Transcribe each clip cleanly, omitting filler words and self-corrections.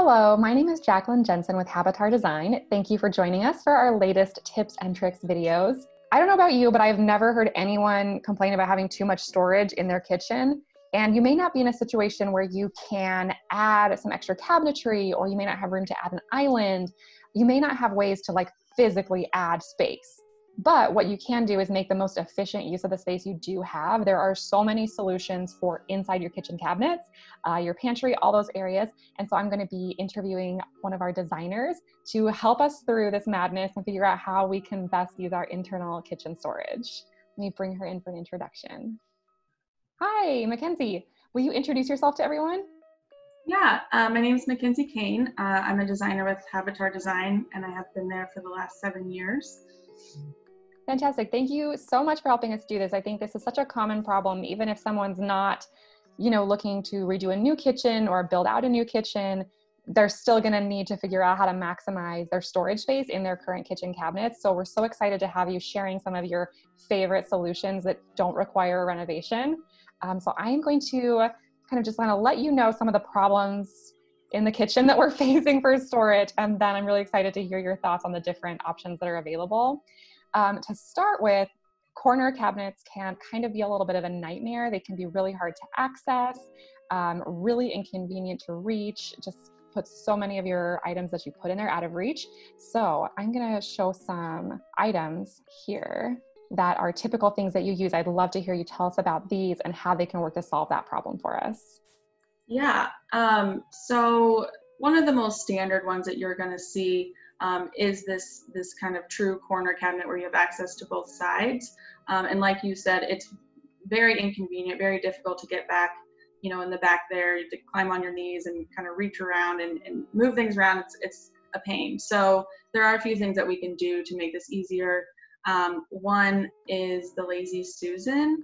Hello, my name is Jacqueline Jensen with Habitar Design. Thank you for joining us for our latest tips and tricks videos. I don't know about you, but I've never heard anyone complain about having too much storage in their kitchen. And you may not be in a situation where you can add some extra cabinetry, or you may not have room to add an island. You may not have ways to physically add space. But what you can do is make the most efficient use of the space you do have. There are so many solutions for inside your kitchen cabinets, your pantry, all those areas. And so I'm going to be interviewing one of our designers to help us through this madness and figure out how we can best use our internal kitchen storage. Let me bring her in for an introduction. Hi, Mackenzie. Will you introduce yourself to everyone? Yeah, my name is Mackenzie Kane. I'm a designer with Habitar Design, and I have been there for the last 7 years. Fantastic. Thank you so much for helping us do this. I think this is such a common problem, even if someone's not, looking to redo a new kitchen or build out a new kitchen, they're still going to need to figure out how to maximize their storage space in their current kitchen cabinets. So we're so excited to have you sharing some of your favorite solutions that don't require a renovation. So I am going to kind of just want to let you know some of the problems in the kitchen that we're facing for storage. And then I'm really excited to hear your thoughts on the different options that are available. To start with, corner cabinets can kind of be a little bit of a nightmare. They can be really hard to access, really inconvenient to reach, just put so many of your items that you put in there out of reach. So I'm going to show some items here that are typical things that you use. I'd love to hear you tell us about these and how they can work to solve that problem for us. Yeah, so one of the most standard ones that you're going to see is this kind of true corner cabinet where you have access to both sides. And like you said, it's very inconvenient, very difficult to get back, in the back there. You have to climb on your knees and kind of reach around and move things around. It's a pain. So there are a few things that we can do to make this easier. One is the Lazy Susan.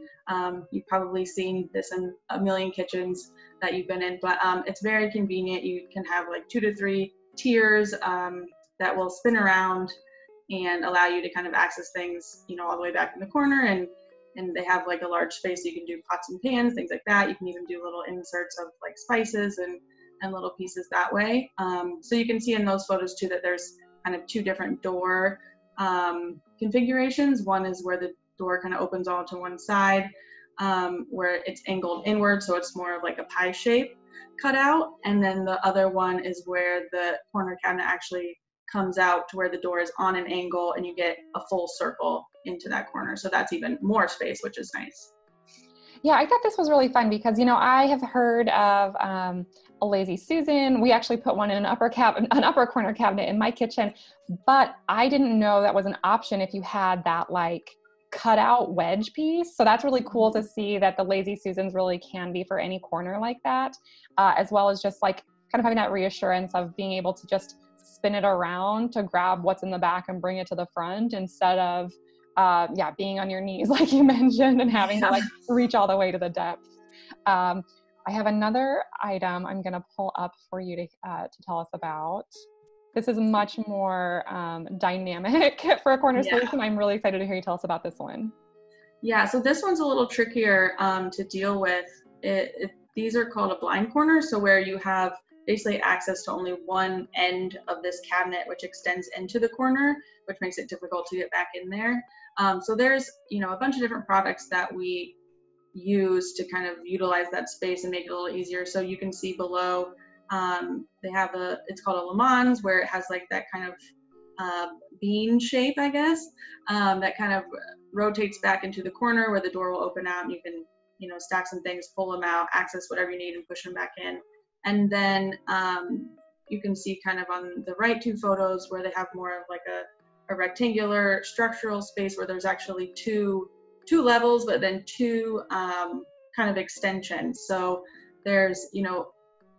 You've probably seen this in a million kitchens that you've been in, but it's very convenient. You can have 2 to 3 tiers that will spin around and allow you to kind of access things, all the way back in the corner. And they have a large space, so you can do pots and pans, things like that. You can even do little inserts of spices and little pieces that way. So you can see in those photos too that there's kind of 2 different door configurations. One is where the door kind of opens all to one side, where it's angled inward, so it's more of a pie shape cutout. And then the other one is where the corner cabinet actually comes out to where the door is on an angle and you get a full circle into that corner. So that's even more space, which is nice. Yeah, I thought this was really fun because, I have heard of a Lazy Susan. We actually put one in an upper corner cabinet in my kitchen, but I didn't know that was an option if you had that cut out wedge piece. So that's really cool to see that the Lazy Susans really can be for any corner like that, as well as just kind of having that reassurance of being able to just spin it around to grab what's in the back and bring it to the front instead of being on your knees like you mentioned and having to reach all the way to the depths. I have another item I'm going to pull up for you to tell us about. This is much more dynamic for a corner solution. I'm really excited to hear you tell us about this one. Yeah, so this one's a little trickier to deal with. These are called a blind corner, so where you have basically access to only one end of this cabinet, which extends into the corner, which makes it difficult to get back in there. So there's, a bunch of different products that we use to kind of utilize that space and make it a little easier. So you can see below, they have it's called a Le Mans, where it has that kind of bean shape, I guess, that kind of rotates back into the corner where the door will open out and you can, stack some things, pull them out, access whatever you need and push them back in. And then you can see kind of on the right 2 photos where they have more of a rectangular structural space where there's actually two levels, but then 2 kind of extensions. So there's,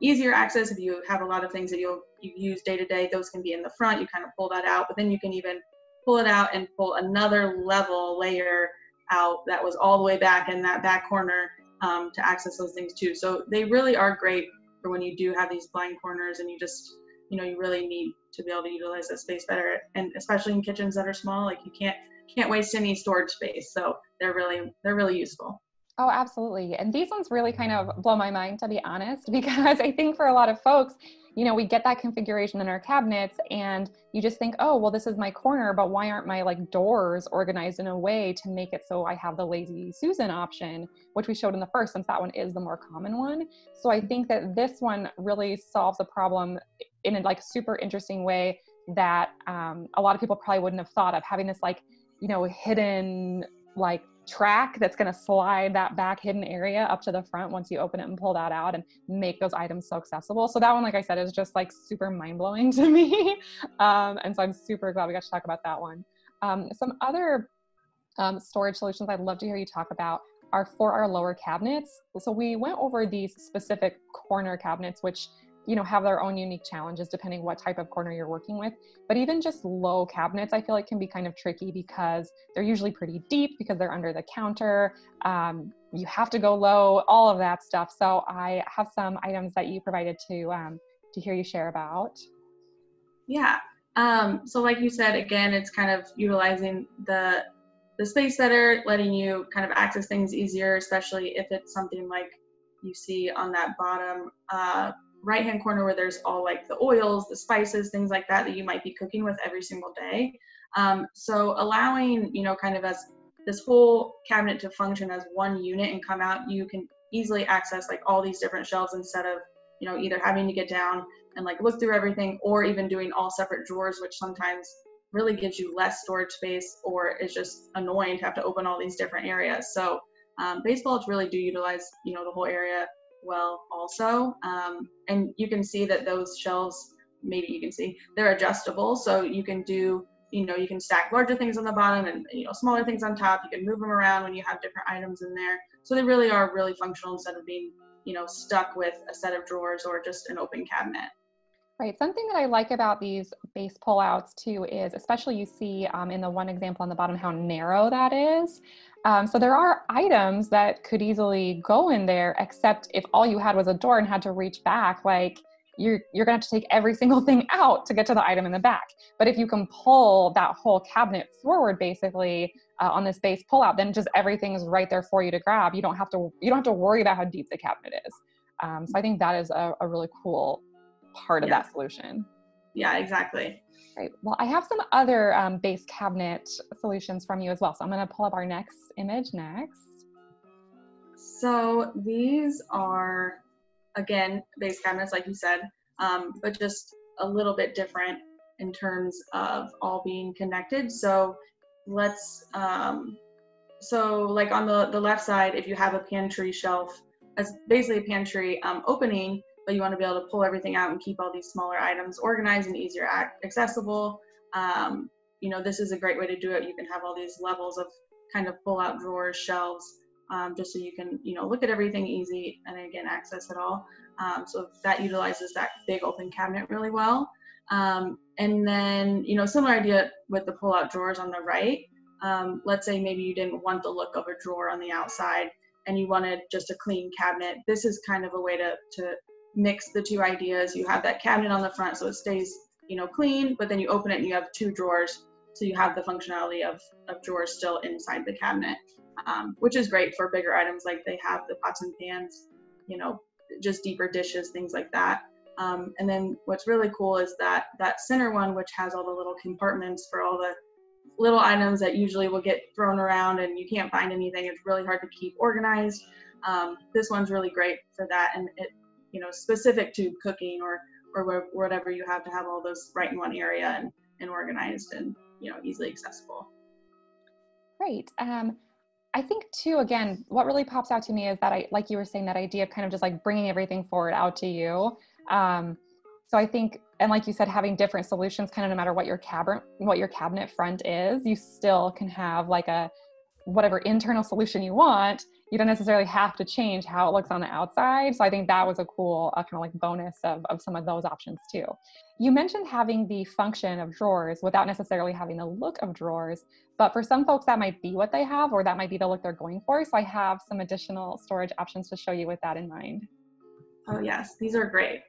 easier access if you have a lot of things that you use day to day. Those can be in the front. You kind of pull that out, but then you can even pull it out and pull another layer out that was all the way back in that back corner to access those things too. So they really are great for when you do have these blind corners and you just, you really need to be able to utilize that space better. And especially in kitchens that are small, you can't waste any storage space. So they're really useful. Oh, absolutely. And these ones really kind of blow my mind, to be honest, because I think for a lot of folks, we get that configuration in our cabinets and you just think, oh, well, this is my corner, but why aren't my like doors organized in a way to make it so I have the lazy Susan option, which we showed in the first, since that one is the more common one. So I think that this one really solves a problem in a like super interesting way that a lot of people probably wouldn't have thought of, having this like, hidden like track that's going to slide that back hidden area up to the front once you open it and pull that out and make those items so accessible. So that one, like I said, is just like super mind-blowing to me. And so I'm super glad we got to talk about that one. Some other storage solutions I'd love to hear you talk about are for our lower cabinets. So we went over these specific corner cabinets, which have their own unique challenges depending what type of corner you're working with. But even just low cabinets, I feel like can be kind of tricky because they're usually pretty deep because they're under the counter. You have to go low, all of that stuff. So I have some items that you provided to hear you share about. Yeah. So like you said, again, it's kind of utilizing the space better, letting you kind of access things easier, especially if it's something like you see on that bottom right-hand corner where there's all like the oils, the spices, things like that you might be cooking with every single day. So allowing, kind of as this whole cabinet to function as one unit and come out, you can easily access like all these different shelves instead of, either having to get down and like look through everything, or even doing all separate drawers, which sometimes really gives you less storage space or is just annoying to have to open all these different areas. So base bullets really do utilize, the whole area well also. And you can see that those shelves, maybe you can see, they're adjustable. So you can do, you can stack larger things on the bottom and, smaller things on top. You can move them around when you have different items in there. So they really are really functional instead of being, stuck with a set of drawers or just an open cabinet. Right. Something that I like about these base pullouts too is, especially you see in the one example on the bottom, how narrow that is. So there are items that could easily go in there, except if all you had was a door and had to reach back, like you're going to have to take every single thing out to get to the item in the back. But if you can pull that whole cabinet forward, basically on this base pullout, then just everything is right there for you to grab. You don't have to worry about how deep the cabinet is. So I think that is a really cool part of that solution. Yeah, exactly. Right. Well, I have some other base cabinet solutions from you as well. So I'm going to pull up our next image next. So these are, again, base cabinets, like you said, but just a little bit different in terms of all being connected. So let's, so like on the left side, if you have a pantry shelf, as basically a pantry opening, but you want to be able to pull everything out and keep all these smaller items organized and easier accessible. This is a great way to do it. You can have all these levels of kind of pull out drawers, shelves, just so you can, look at everything easy and again, access it all. So that utilizes that big open cabinet really well. And then, similar idea with the pull out drawers on the right. Let's say maybe you didn't want the look of a drawer on the outside and you wanted just a clean cabinet. This is kind of a way to mix the two ideas. You have that cabinet on the front so it stays, clean, but then you open it and you have two drawers. So you have the functionality of drawers still inside the cabinet, which is great for bigger items like they have the pots and pans, just deeper dishes, things like that. And then what's really cool is that center one, which has all the little compartments for all the little items that usually will get thrown around and you can't find anything. It's really hard to keep organized. This one's really great for that. And it, specific to cooking or whatever you have to have all those right in one area and organized and, easily accessible. Great. I think too, again, what really pops out to me is that like you were saying, that idea of kind of just like bringing everything forward out to you. So I think, and like you said, having different solutions, kind of no matter what your cabinet front is, you still can have like whatever internal solution you want. You don't necessarily have to change how it looks on the outside. So I think that was a cool kind of like bonus of some of those options too. You mentioned having the function of drawers without necessarily having the look of drawers, but for some folks that might be what they have, or that might be the look they're going for. So I have some additional storage options to show you with that in mind. Oh yes, these are great.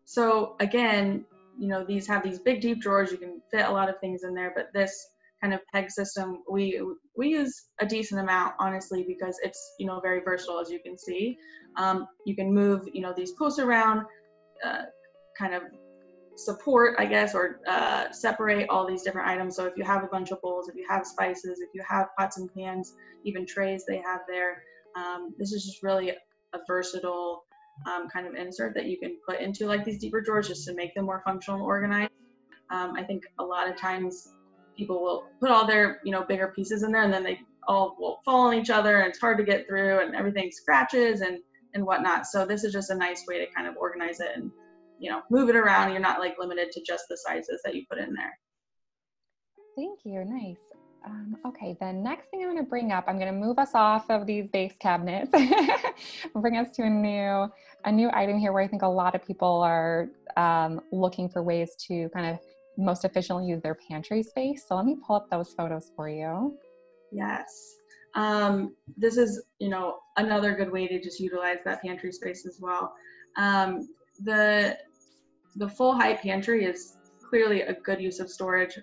So again, these have these big deep drawers. You can fit a lot of things in there, but this kind of peg system, we use a decent amount, honestly, because it's, very versatile, as you can see. You can move, these posts around. kind of support, I guess, or separate all these different items. So if you have a bunch of bowls, if you have spices, if you have pots and pans, even trays they have there, this is just really a versatile kind of insert that you can put into like these deeper drawers just to make them more functional and organized. I think a lot of times people will put all their, bigger pieces in there, and then they all will fall on each other, and it's hard to get through, and everything scratches and whatnot. So this is just a nice way to kind of organize it and, move it around. You're not like limited to just the sizes that you put in there. Thank you. Nice. Okay, the next thing I'm going to bring up, I'm going to move us off of these base cabinets, bring us to a new item here where I think a lot of people are looking for ways to kind of most efficiently use their pantry space. So let me pull up those photos for you. Yes. This is, another good way to just utilize that pantry space as well. The full height pantry is clearly a good use of storage.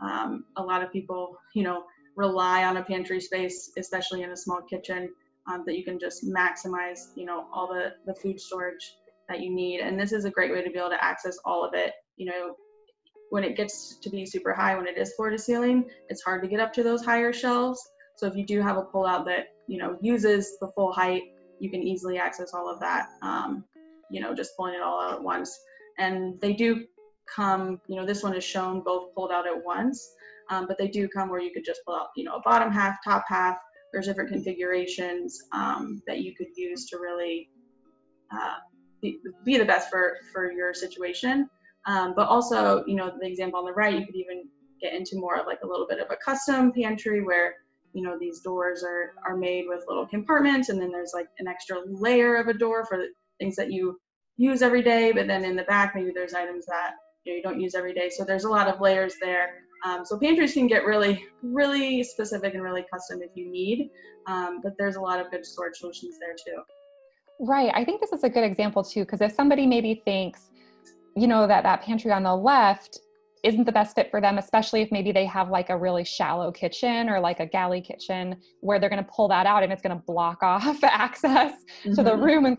A lot of people, rely on a pantry space, especially in a small kitchen, that you can just maximize, all the food storage that you need. And this is a great way to be able to access all of it. When it gets to be super high, when it is floor to ceiling, it's hard to get up to those higher shelves. So if you do have a pullout that, uses the full height, you can easily access all of that, just pulling it all out at once. And they do come, this one is shown both pulled out at once, but they do come where you could just pull out, a bottom half, top half. There's different configurations that you could use to really be the best for your situation. But also, the example on the right, you could even get into more of like a little bit of a custom pantry where, these doors are made with little compartments, and then there's like an extra layer of a door for the things that you use every day, but then in the back, maybe there's items that you don't use every day. So there's a lot of layers there. So pantries can get really, really specific and really custom if you need, but there's a lot of good storage solutions there too. Right. I think this is a good example too, because if somebody maybe thinks, that pantry on the left isn't the best fit for them, especially if maybe they have like a really shallow kitchen or like a galley kitchen where they're going to pull that out and it's going to block off access to the room and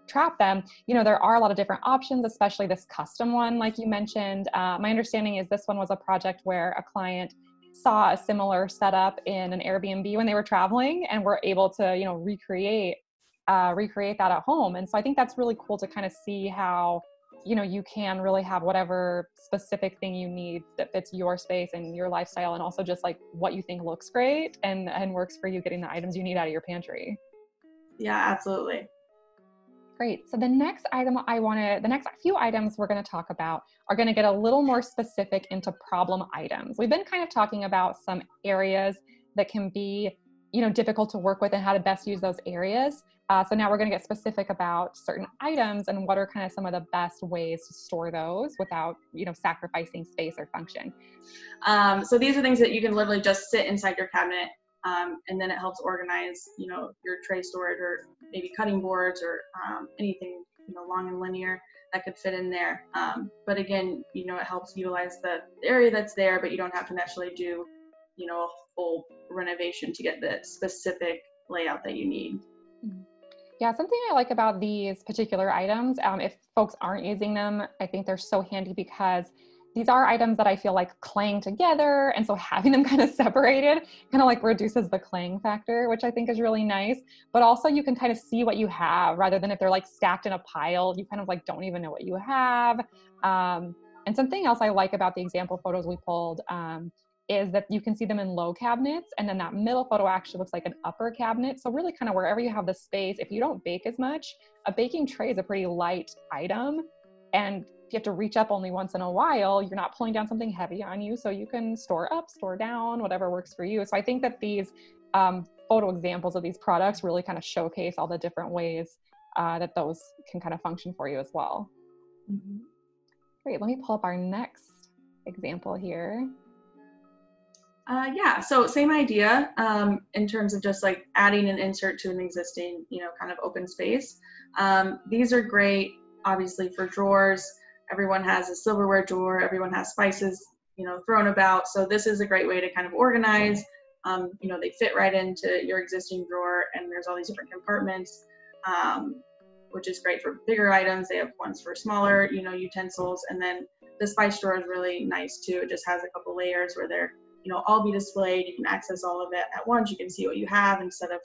trap them. There are a lot of different options, especially this custom one, like you mentioned. My understanding is this one was a project where a client saw a similar setup in an Airbnb when they were traveling and were able to, recreate that at home. And so I think that's really cool to kind of see how, you can really have whatever specific thing you need that fits your space and your lifestyle, and also just like what you think looks great and works for you, getting the items you need out of your pantry. Yeah, absolutely. Great. So the next few items we're going to talk about are going to get a little more specific into problem items. We've been kind of talking about some areas that can be, difficult to work with and how to best use those areas. So now we're going to get specific about certain items and what are kind of some of the best ways to store those without, sacrificing space or function. So these are things that you can literally just sit inside your cabinet, and then it helps organize, your tray storage or maybe cutting boards or anything, long and linear that could fit in there. But again, it helps utilize the area that's there, but you don't have to necessarily do, a full renovation to get the specific layout that you need. Yeah, something I like about these particular items, if folks aren't using them, I think they're so handy because these are items that I feel like clang together. And so having them kind of separated kind of like reduces the clang factor, which I think is really nice. But also you can kind of see what you have rather than if they're like stacked in a pile, you kind of like don't even know what you have. And something else I like about the example photos we pulled is that you can see them in low cabinets, and then that middle photo actually looks like an upper cabinet. So really kind of wherever you have the space, if you don't bake as much, a baking tray is a pretty light item. And if you have to reach up only once in a while, you're not pulling down something heavy on you. So you can store up, store down, whatever works for you. So I think that these photo examples of these products really kind of showcase all the different ways that those can kind of function for you as well. Mm-hmm. Great, let me pull up our next example here. Yeah, so same idea in terms of just like adding an insert to an existing, kind of open space. These are great, obviously, for drawers. Everyone has a silverware drawer. Everyone has spices, thrown about. So this is a great way to kind of organize. They fit right into your existing drawer, and there's all these different compartments. which is great for bigger items. They have ones for smaller, utensils. And then the spice drawer is really nice too. It just has a couple layers where they're, all be displayed. You can access all of it at once. You can see what you have instead of,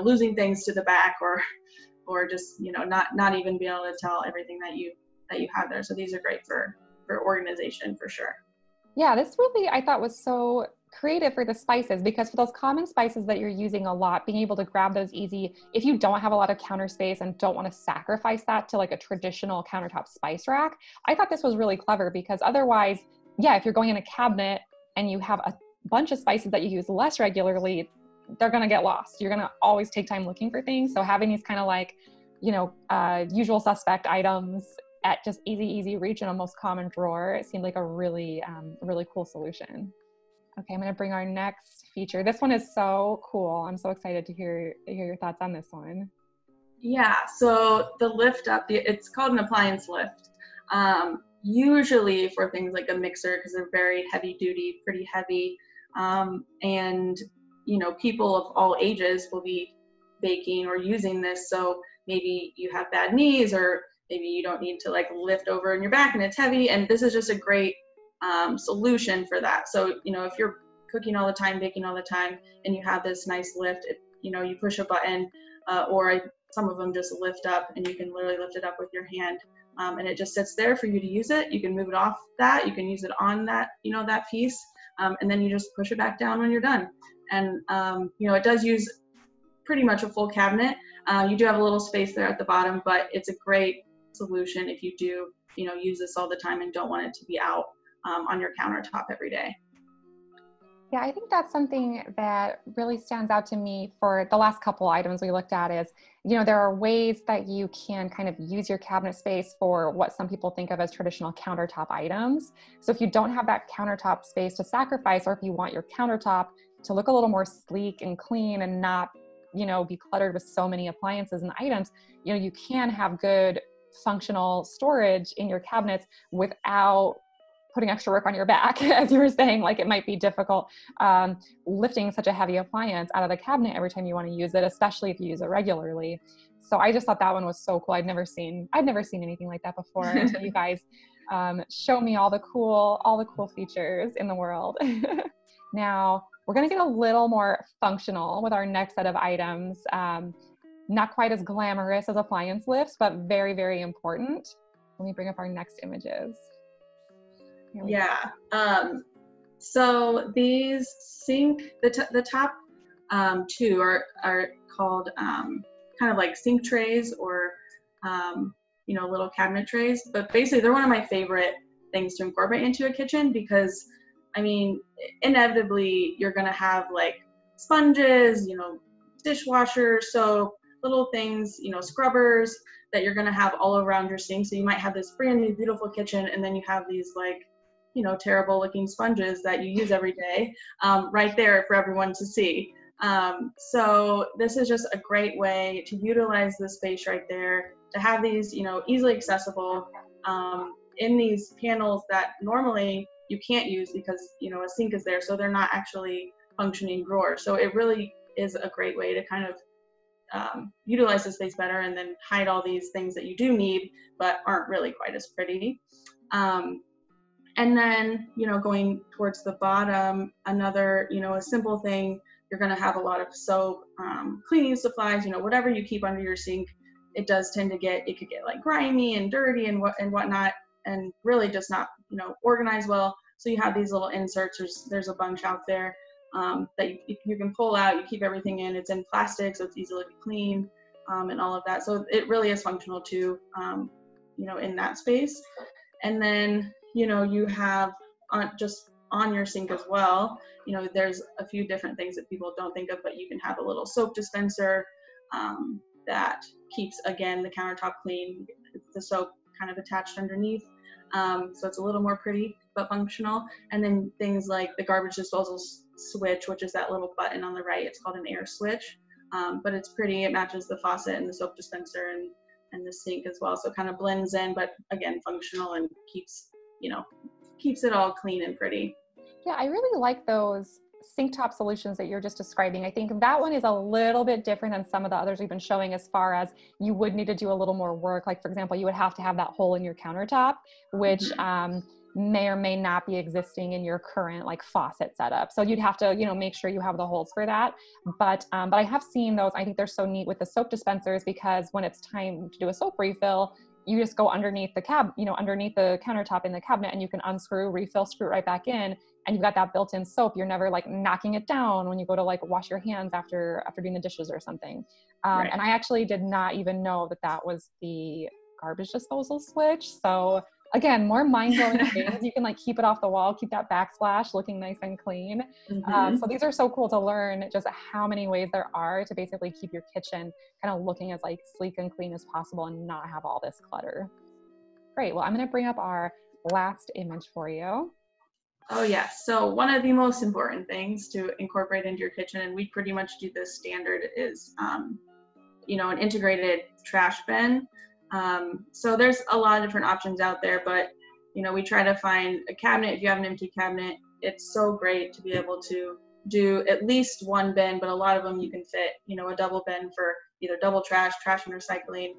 losing things to the back or just, not even being able to tell everything that you have there. So these are great for organization for sure. Yeah, this really, I thought, was so creative for the spices, because for those common spices that you're using a lot, being able to grab those easy, if you don't have a lot of counter space and don't want to sacrifice that to like a traditional countertop spice rack, I thought this was really clever, because otherwise, yeah, if you're going in a cabinet and you have a bunch of spices that you use less regularly, they're going to get lost. You're going to always take time looking for things. So having these kind of like, usual suspect items at just easy reach in a most common drawer, it seemed like a really cool solution. Okay, I'm going to bring our next feature. This one is so cool. I'm so excited to hear your thoughts on this one. Yeah, so the lift up, it's called an appliance lift. Usually for things like a mixer, because they're very heavy duty, pretty heavy. And, people of all ages will be baking or using this. So maybe you have bad knees, or maybe you don't need to like lift over in your back and it's heavy. And this is just a great solution for that. So, if you're cooking all the time, baking all the time, and you have this nice lift, you push a button, some of them just lift up, and you can literally lift it up with your hand. And it just sits there for you to use it. You can move it off that, you can use it on that, that piece. And then you just push it back down when you're done. And, it does use pretty much a full cabinet. You do have a little space there at the bottom, but it's a great solution if you do, use this all the time and don't want it to be out on your countertop every day. Yeah, I think that's something that really stands out to me for the last couple items we looked at is, there are ways that you can kind of use your cabinet space for what some people think of as traditional countertop items. So if you don't have that countertop space to sacrifice, or if you want your countertop to look a little more sleek and clean and not, be cluttered with so many appliances and items, you can have good functional storage in your cabinets without putting extra work on your back. As you were saying, like it might be difficult lifting such a heavy appliance out of the cabinet every time you want to use it, especially if you use it regularly. So I just thought that one was so cool. I'd never seen anything like that before until you guys show me all the cool features in the world. Now we're going to get a little more functional with our next set of items. Not quite as glamorous as appliance lifts, but very, very important. Let me bring up our next images. Yeah. So these the top two are called kind of like sink trays or little cabinet trays. But basically, they're one of my favorite things to incorporate into a kitchen because, inevitably you're gonna have like sponges, dishwasher, soap, little things, scrubbers that you're gonna have all around your sink. So you might have this brand new beautiful kitchen, and then you have these like terrible looking sponges that you use every day right there for everyone to see. So this is just a great way to utilize the space right there, to have these, easily accessible in these panels that normally you can't use because, a sink is there. So they're not actually functioning drawers. So it really is a great way to kind of utilize the space better and then hide all these things that you do need, but aren't really quite as pretty. And then, going towards the bottom, another, a simple thing, you're going to have a lot of soap, cleaning supplies, whatever you keep under your sink. It does tend to it could get like grimy and dirty and whatnot, and really just not, organized well. So you have these little inserts. There's a bunch out there that you can pull out. You keep everything in. It's in plastic, so it's easily clean and all of that. So it really is functional too, in that space. And then, you have just on your sink as well, there's a few different things that people don't think of, but you can have a little soap dispenser that keeps, again, the countertop clean. It's the soap kind of attached underneath. So it's a little more pretty, but functional. And then things like the garbage disposal switch, which is that little button on the right. It's called an air switch, but it's pretty. It matches the faucet and the soap dispenser and the sink as well. So it kind of blends in, but again, functional and keeps it all clean and pretty. Yeah, I really like those sink top solutions that you're just describing, I think that one is a little bit different than some of the others we've been showing, as far as you would need to do a little more work. Like, for example, you would have to have that hole in your countertop, which may or may not be existing in your current like faucet setup. So you'd have to, you know, make sure you have the holes for that. But I have seen those. I think they're so neat with the soap dispensers, because when it's time to do a soap refill, you just go underneath the underneath the countertop in the cabinet, and you can unscrew, refill, screw it right back in, and you've got that built-in soap. You're never like knocking it down when you go to like wash your hands after doing the dishes or something. Right. And I actually did not even know that was the garbage disposal switch. So again, more mind-blowing things. You can like keep it off the wall, keep that backsplash looking nice and clean. So these are so cool to learn just how many ways there are to basically keep your kitchen kind of looking as like sleek and clean as possible and not have all this clutter. Great. Well, I'm going to bring up our last image for you. Oh yes. So one of the most important things to incorporate into your kitchen, and we pretty much do this standard, is you know, an integrated trash bin. So there's a lot of different options out there, but you know, we try to find a cabinet. If you have an empty cabinet, it's so great to be able to do at least one bin, but a lot of them you can fit, you know, a double bin for either double trash and recycling,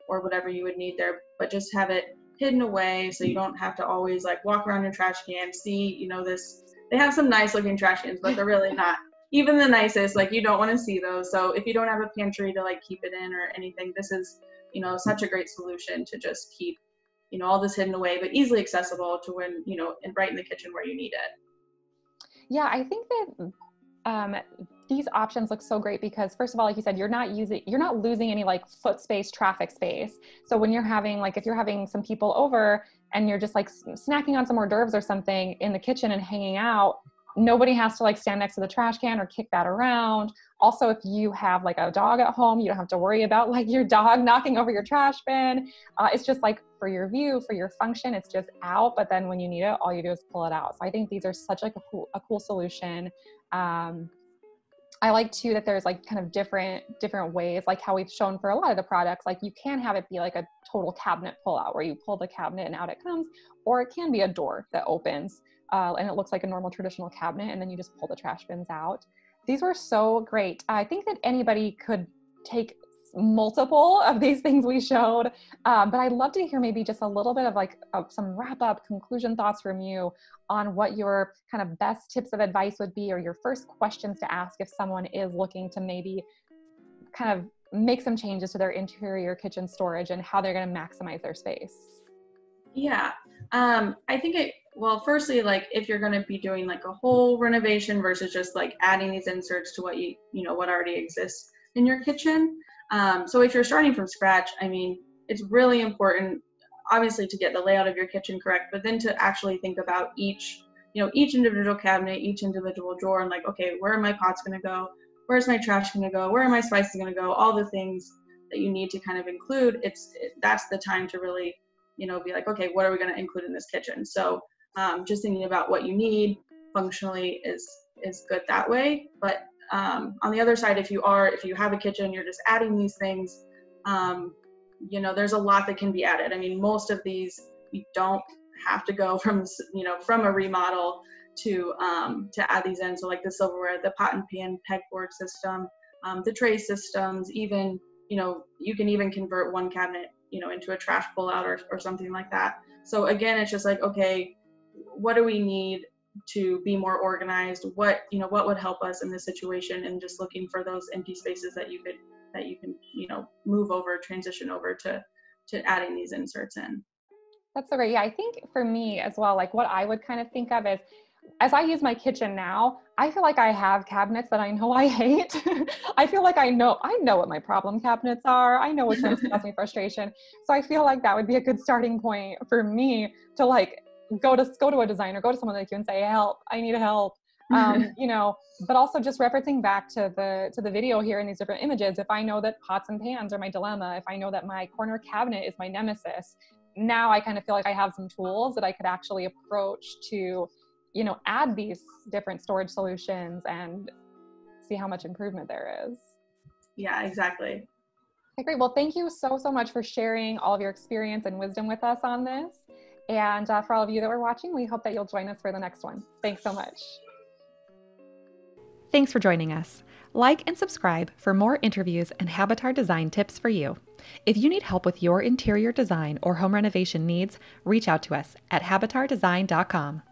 or whatever you would need there, but just have it hidden away so you don't have to always like walk around your trash can, see, you know, they have some nice looking trash cans, but they're really not even the nicest. Like, you don't want to see those. So if you don't have a pantry to like keep it in or anything, this is, you know, such a great solution to just keep, you know, all this hidden away, but easily accessible to when, you know, and right in the kitchen where you need it. Yeah, I think that these options look so great because, first of all, like you said, you're not losing any like foot space, traffic space. So when if you're having some people over and you're just like snacking on some hors d'oeuvres or something in the kitchen and hanging out, nobody has to like stand next to the trash can or kick that around. Also, if you have like a dog at home, you don't have to worry about like your dog knocking over your trash bin. It's just like for your view, for your function, it's just out. But then when you need it, all you do is pull it out. So I think these are such like a cool solution. I like too that there's like kind of different ways, like how we've shown for a lot of the products. Like you can have it be like a total cabinet pull out where you pull the cabinet and out it comes, or it can be a door that opens and it looks like a normal traditional cabinet, and then you just pull the trash bins out. These were so great. I think that anybody could take multiple of these things we showed, but I'd love to hear maybe just a little bit of like some wrap up conclusion thoughts from you on what your kind of best tips of advice would be, or your first questions to ask if someone is looking to maybe kind of make some changes to their interior kitchen storage and how they're going to maximize their space. Yeah, I think well, firstly, like if you're going to be doing like a whole renovation versus just like adding these inserts to what what already exists in your kitchen. So if you're starting from scratch, I mean, it's really important, obviously, to get the layout of your kitchen correct, but then to actually think about each individual cabinet, each individual drawer, and like, okay, where are my pots going to go? Where's my trash going to go? Where are my spices going to go? All the things that you need to kind of include. That's the time to really, be like, okay, what are we going to include in this kitchen? So just thinking about what you need functionally is good that way. But on the other side, if you have a kitchen, you're just adding these things, there's a lot that can be added. I mean, most of these, you don't have to go from a remodel to add these in. So like the silverware, the pot and pan pegboard system, the tray systems, even, you can even convert one cabinet, into a trash pullout or something like that. So again, it's just like, okay, what do we need to be more organized? What would help us in this situation? And just looking for those empty spaces that you can move over, transition over to adding these inserts in. That's so great. Yeah, I think for me as well, like what I would kind of think of is, as I use my kitchen now, I feel like I have cabinets that I know I hate. I feel like I know what my problem cabinets are. I know which ones cause me frustration. So I feel like that would be a good starting point for me to like go to a designer, go to someone like you and say, help, I need help. But also just referencing back to the video here in these different images, if I know that pots and pans are my dilemma, if I know that my corner cabinet is my nemesis, now I kind of feel like I have some tools that I could actually approach to, add these different storage solutions and see how much improvement there is. Yeah, exactly. Okay, great. Well, thank you so much for sharing all of your experience and wisdom with us on this. And for all of you that were watching, we hope that you'll join us for the next one. Thanks so much. Thanks for joining us. Like and subscribe for more interviews and Habitar design tips for you. If you need help with your interior design or home renovation needs, reach out to us at habitardesign.com.